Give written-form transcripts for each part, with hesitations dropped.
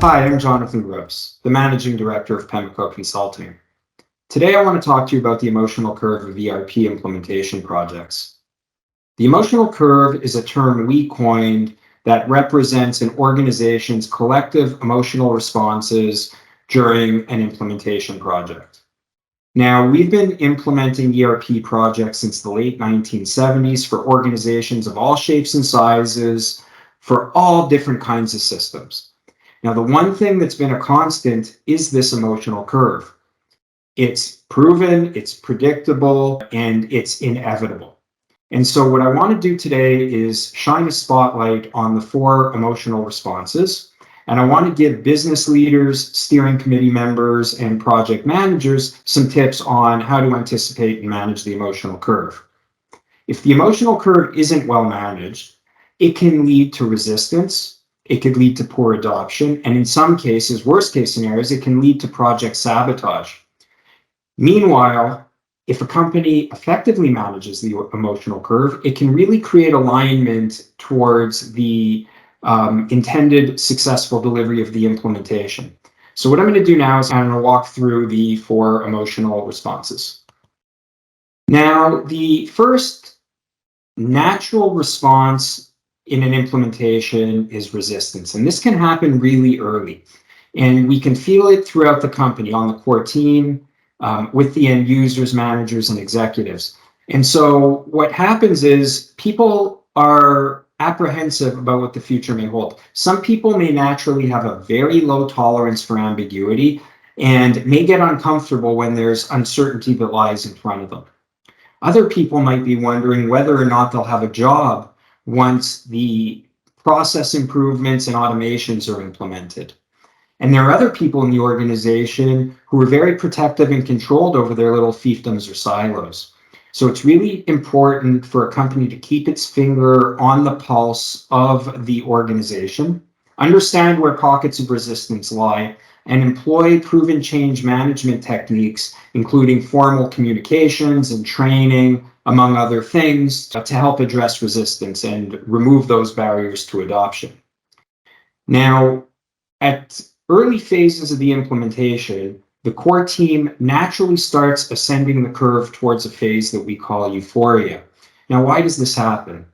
Hi, I'm Jonathan Gross, the Managing Director of Pemmico Consulting. Today I want to talk to you about the emotional curve of ERP implementation projects. The emotional curve is a term we coined that represents an organization's collective emotional responses during an implementation project. Now, we've been implementing ERP projects since the late 1970s for organizations of all shapes and sizes for all different kinds of systems. Now, the one thing that's been a constant is this emotional curve. It's proven, it's predictable, and it's inevitable. And so what I want to do today is shine a spotlight on the 4 emotional responses. And I want to give business leaders, steering committee members, and project managers some tips on how to anticipate and manage the emotional curve. If the emotional curve isn't well managed, it can lead to resistance. It could lead to poor adoption, and in some cases, worst case scenarios, it can lead to project sabotage. Meanwhile, if a company effectively manages the emotional curve, it can really create alignment towards the intended successful delivery of the implementation. So what I'm going to do now is I'm going to walk through the 4 emotional responses. Now, the first natural response in an implementation is resistance. And this can happen really early. And we can feel it throughout the company, on the core team, with the end users, managers, and executives. And so what happens is people are apprehensive about what the future may hold. Some people may naturally have a very low tolerance for ambiguity and may get uncomfortable when there's uncertainty that lies in front of them. Other people might be wondering whether or not they'll have a job once the process improvements and automations are implemented. And there are other people in the organization who are very protective and controlled over their little fiefdoms or silos. So it's really important for a company to keep its finger on the pulse of the organization, understand where pockets of resistance lie, and employ proven change management techniques, including formal communications and training, among other things, to help address resistance and remove those barriers to adoption. Now, at early phases of the implementation, the core team naturally starts ascending the curve towards a phase that we call euphoria. Now, why does this happen?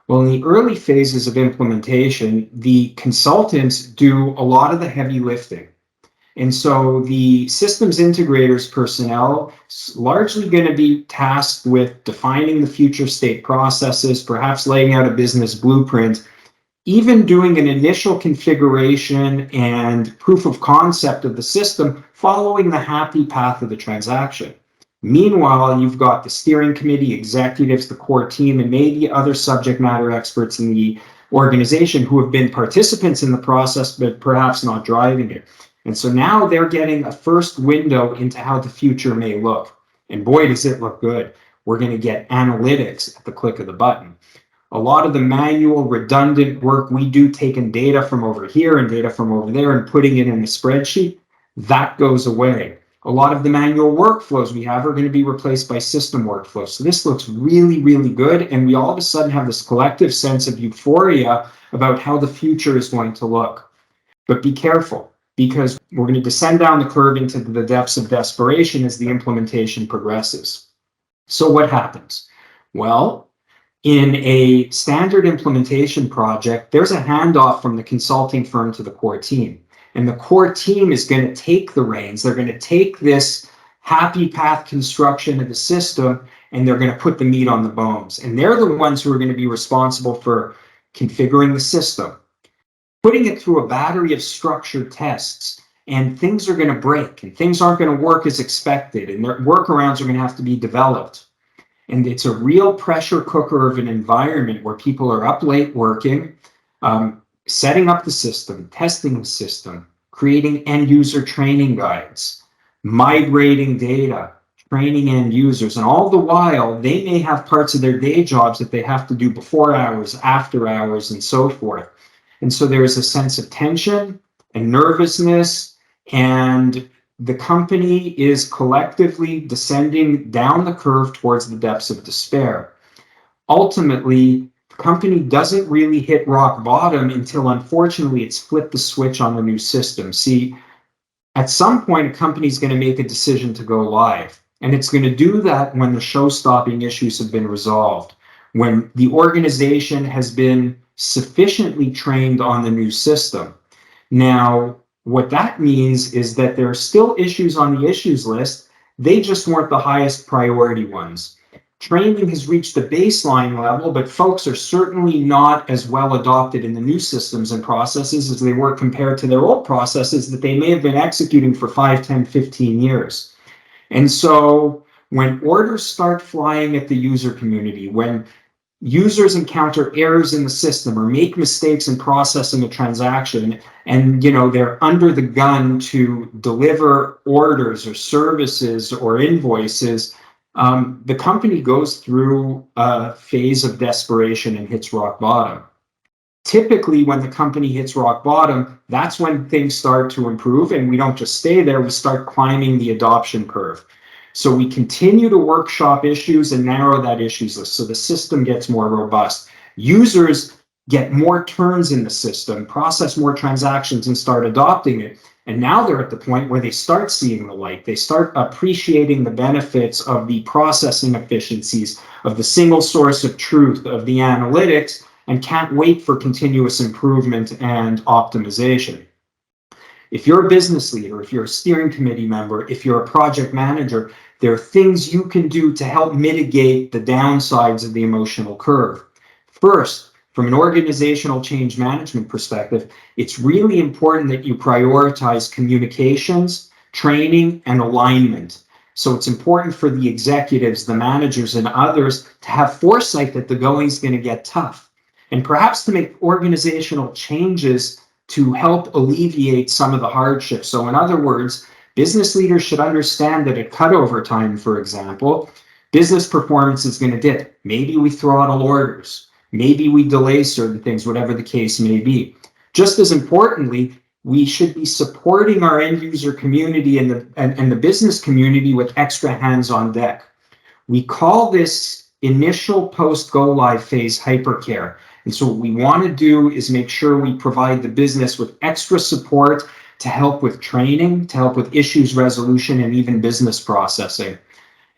Well, in the early phases of implementation, the consultants do a lot of the heavy lifting. And so the systems integrators personnel is largely going to be tasked with defining the future state processes, perhaps laying out a business blueprint, even doing an initial configuration and proof of concept of the system following the happy path of the transaction. Meanwhile, you've got the steering committee, executives, the core team, and maybe other subject matter experts in the organization who have been participants in the process, but perhaps not driving it. And so now they're getting a first window into how the future may look. And boy, does it look good. We're going to get analytics at the click of the button. A lot of the manual, redundant work we do, taking data from over here and data from over there and putting it in a spreadsheet, that goes away. A lot of the manual workflows we have are going to be replaced by system workflows. So this looks really, really good. And we all of a sudden have this collective sense of euphoria about how the future is going to look. But be careful, because we're going to descend down the curve into the depths of desperation as the implementation progresses. So what happens? Well, in a standard implementation project, there's a handoff from the consulting firm to the core team. And the core team is going to take the reins. They're going to take this happy path construction of the system, and they're going to put the meat on the bones. And they're the ones who are going to be responsible for configuring the system, putting it through a battery of structured tests, and things are going to break, and things aren't going to work as expected, and their workarounds are going to have to be developed. And it's a real pressure cooker of an environment where people are up late working, setting up the system, testing the system, creating end user training guides, migrating data, training end users, and all the while they may have parts of their day jobs that they have to do before hours, after hours, and so forth. And so there is a sense of tension and nervousness, and the company is collectively descending down the curve towards the depths of despair. Ultimately, the company doesn't really hit rock bottom until, unfortunately, it's flipped the switch on the new system. See, at some point, a company is going to make a decision to go live. And it's going to do that when the show-stopping issues have been resolved, when the organization has been sufficiently trained on the new system. Now, what that means is that there are still issues on the issues list. They just weren't the highest priority ones. Training has reached a baseline level, but folks are certainly not as well adopted in the new systems and processes as they were compared to their old processes that they may have been executing for 5, 10, 15 years. And so when orders start flying at the user community, when users encounter errors in the system or make mistakes in processing a transaction, and they're under the gun to deliver orders or services or invoices, the company goes through a phase of desperation and hits rock bottom. Typically, when the company hits rock bottom, that's when things start to improve, and we don't just stay there, we start climbing the adoption curve. So we continue to workshop issues and narrow that issues list so the system gets more robust. Users get more turns in the system, process more transactions, and start adopting it. And now they're at the point where they start seeing the light. They start appreciating the benefits of the processing efficiencies, of the single source of truth, of the analytics, and can't wait for continuous improvement and optimization. If you're a business leader, if you're a steering committee member, if you're a project manager, there are things you can do to help mitigate the downsides of the emotional curve. First, from an organizational change management perspective, it's really important that you prioritize communications, training, and alignment. So it's important for the executives, the managers, and others to have foresight that the going's going to get tough, and perhaps to make organizational changes to help alleviate some of the hardships. So in other words, business leaders should understand that at cutover time, for example, business performance is going to dip. Maybe we throttle orders. Maybe we delay certain things, whatever the case may be. Just as importantly, we should be supporting our end user community and the business community with extra hands on deck. We call this initial post-go live phase hypercare. And so what we want to do is make sure we provide the business with extra support to help with training, to help with issues resolution, and even business processing.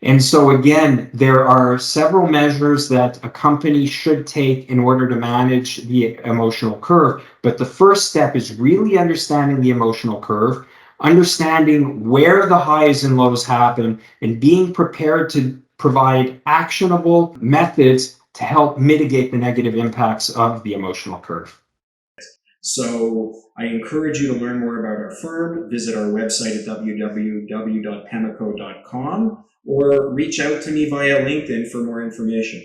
And so again, there are several measures that a company should take in order to manage the emotional curve. But the first step is really understanding the emotional curve, understanding where the highs and lows happen, and being prepared to provide actionable methods to help mitigate the negative impacts of the emotional curve. So I encourage you to learn more about our firm. Visit our website at www.pemico.com or reach out to me via LinkedIn for more information.